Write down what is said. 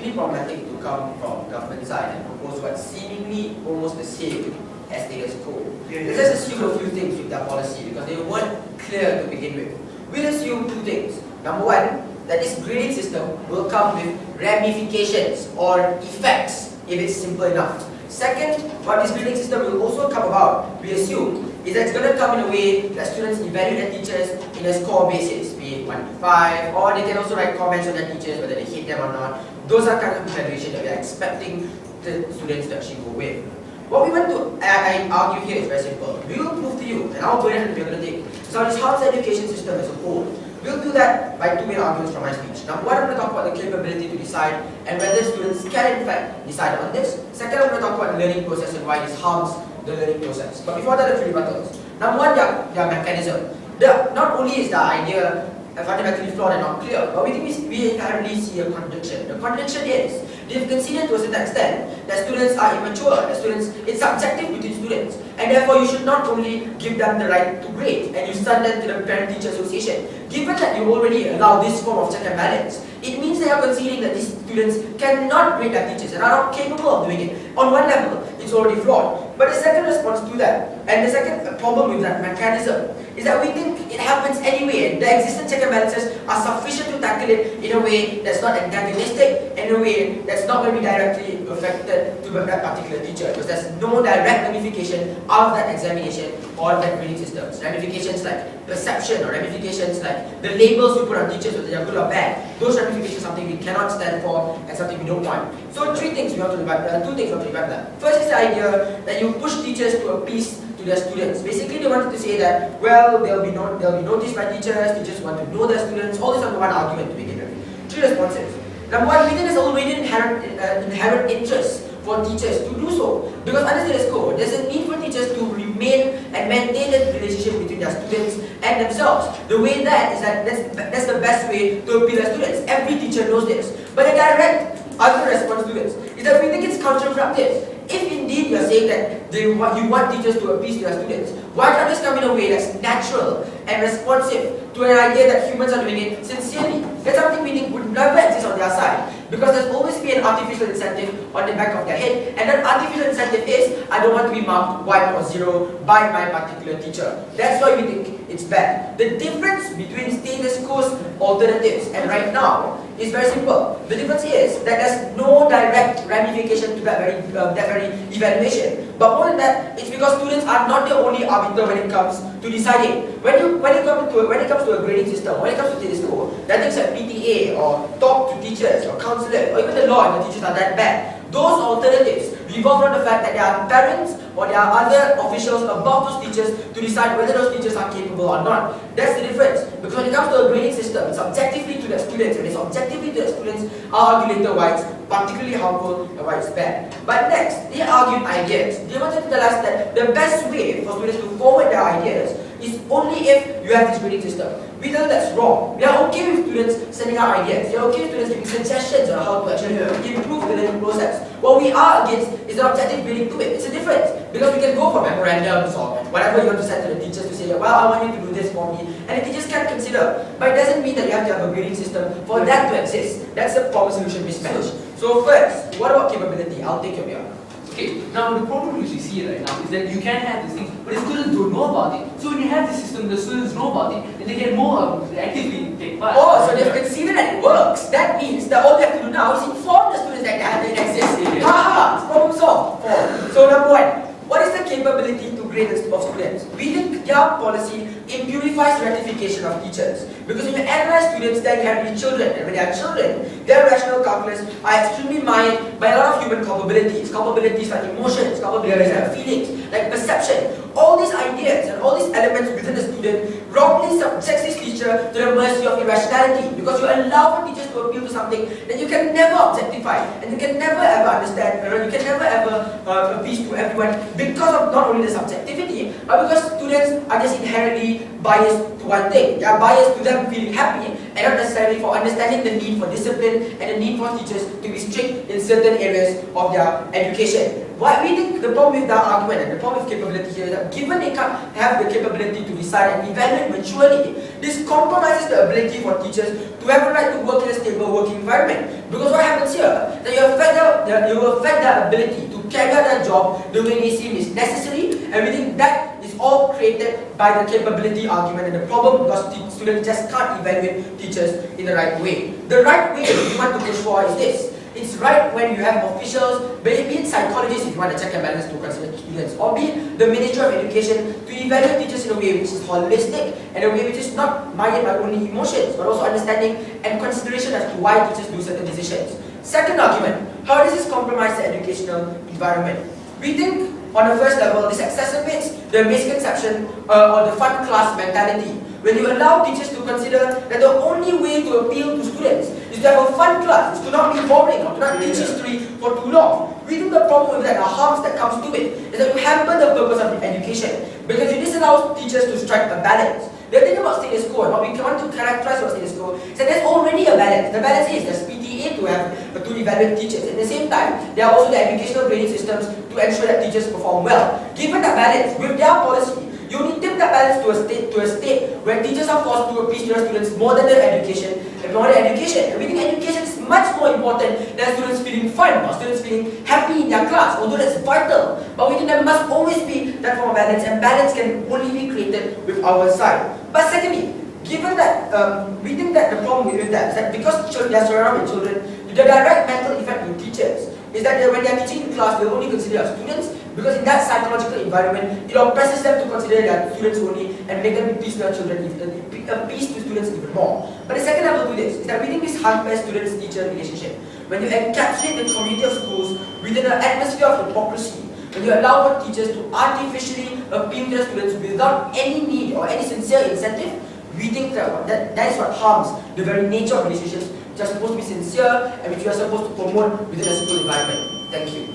extremely problematic to come from government side and propose what's seemingly almost the same as status quo. Let's just assume a few things with their policy because they weren't clear to begin with. We'll assume two things. Number one, that this grading system will come with ramifications or effects if it's simple enough. Second, what this grading system will also come about, we assume, is that it's going to come in a way that students evaluate their teachers in a score basis, be it 1 to 5, or they can also write comments on their teachers, whether they hate them or not. Those are kind of evaluation that we are expecting the students to actually go with. What we want to argue here is very simple. We will prove to you, and our burden that we are going to take, so this house education system as a whole. We'll do that by two main arguments from my speech. Number one, I'm going to talk about the capability to decide and whether students can in fact decide on this. Second, I'm going to talk about the learning process and why this harms the learning process. But before that, the three rebuttals. Number one, their mechanism. Not only is the idea fundamentally flawed and not clear, but we think we inherently see a contradiction. The contradiction is, they've considered to a certain extent that students are immature, that it's subjective between students, and therefore you should not only give them the right to grade, and you send them to the Parent-Teacher Association. Given that you already allow this form of check and balance, it means they are conceding that these students cannot grade their teachers and are not capable of doing it. On one level, it's already flawed. But the second response to that, and the second problem with that mechanism, is that we think it happens anyway, and the existing check and balances are sufficient to tackle it in a way that's not antagonistic, in a way that's not going to be directly affected to that particular teacher, because there's no direct ramification of that examination or that grading systems. Ramifications like perception or ramifications like the labels we put on teachers, whether they're good or bad, those ramifications are something we cannot stand for and something we don't want. So two things we want to revive that. First is the idea that you push teachers to appease to their students. Basically, they wanted to say that, well, they'll be noticed by teachers want to know their students, all this under one argument to begin with. Three responses. Number one, we think there's already inherent interest for teachers to do so. Because under status quo, there's a need for teachers to remain and maintain that relationship between their students and themselves. The way that's the best way to appeal to students. Every teacher knows this. But the direct other response to this is that we think it's counterproductive. If indeed you are saying that you want teachers to appease to their students, why can't this come in a way that's natural and responsive to an idea that humans are doing it sincerely? That's something we think would never exist on their side, because there's always be an artificial incentive on the back of their head, and that artificial incentive is, I don't want to be marked 1 or 0 by my particular teacher. That's why we think it's bad. The difference between status quo's alternatives and right now is very simple. The difference is that there's no direct ramification to that very evaluation. But more than that, it's because students are not the only arbiter when it comes to deciding. When it comes to a grading system, when it comes to status quo, that things like PTA or talk to teachers or counselors or even the law and the teachers are that bad. Those alternatives revolve around the fact that there are parents or there are other officials above those teachers to decide whether those teachers are capable or not. That's the difference. Because when it comes to a grading system, it's objectively to the students, and it's objectively to the students are arguing later why it's particularly harmful and why it's bad. But next, they argued ideas. They wanted to tell us that the best way for students to forward their ideas is only if you have this grading system. We know that's wrong. We are okay with students sending out ideas. We are okay with students giving suggestions on how to actually improve the learning process. What we are against is an objective grading to it. It's a difference. Because we can go for memorandums or whatever you want to send to the teachers to say, well, I want you to do this for me. And the teachers can consider. But it doesn't mean that you have to have a grading system for that to exist. That's a problem-solution mismatch. So first, what about capability? I'll take your view. Okay, now the problem which we see right now is that you can have these things, but the students don't know about it. So when you have this system, the students know about it, and they can more actively take part. Oh, so they've considered that it works. That means that all they have to do now is inform the students that it exists. Haha, it's problem solved. So number one, what is the capability to grade of students? We think their policy impurifies ratification of teachers. Because when you analyze students, they can be children. And when they are children, their rational calculus are extremely mined by a lot of human culpabilities. Culpabilities like emotions, culpabilities like feelings, like perception. All these ideas and all these elements within the student wrongly subjects this teacher to the mercy of irrationality. Because you allow for teachers to appeal to something that you can never objectify. And you can never ever understand, or you can never ever appease to everyone because of not only the subjectivity, but because students are just inherently biased to one thing. They are biased to them feeling happy and not necessarily for understanding the need for discipline and the need for teachers to be strict in certain areas of their education. What we think the problem with that argument and the problem with capability here is that given they can't have the capability to decide and evaluate maturely, this compromises the ability for teachers to have a right to work in a stable working environment. Because what happens here, that you will affect their ability to carry out their job the way they seem is necessary, and we think that is all created by the capability argument and the problem because students just can't evaluate teachers in the right way. The right way we want to push for is this. It's right when you have officials, be it psychologists if you want to check and balance to consider students, or be it the Ministry of Education to evaluate teachers in a way which is holistic and a way which is not minded by only emotions but also understanding and consideration as to why teachers do certain decisions. Second argument, how does this compromise the educational environment? We think on the first level, this exacerbates the misconception or the fun class mentality. When you allow teachers to consider that the only way to appeal to students is to have a fun class, is to not be boring or to not teach history for too long. We think the problem with that, the harms that comes to it, is that you hamper the purpose of education because you disallow teachers to strike a balance. The thing about status quo, and what we want to characterize about status quo, is that there's already a balance. The balance is there's PTA to evaluate teachers. At the same time, there are also the educational grading systems to ensure that teachers perform well. Given that balance, with their policy, you only tip that balance to a state where teachers are forced to appease their students more than their education and more than education. And we think education is much more important than students feeling fun or students feeling happy in their class, although that's vital. But we think there must always be that form of balance, and balance can only be created with our side. But secondly, given that we think that the problem with that is that because they are surrounded with children, the direct mental effect on teachers is that when they are teaching in class, they only consider their students, because in that psychological environment, it oppresses them to consider their students only and make them appease their children, appease to students even more. But the second level to this is that we think this hampers students-teacher relationship. When you encapsulate the community of schools within an atmosphere of hypocrisy, when you allow for teachers to artificially appeal to their students without any need or any sincere incentive, we think that is what harms the very nature of relationships which are supposed to be sincere and which we are supposed to promote within a school environment. Thank you.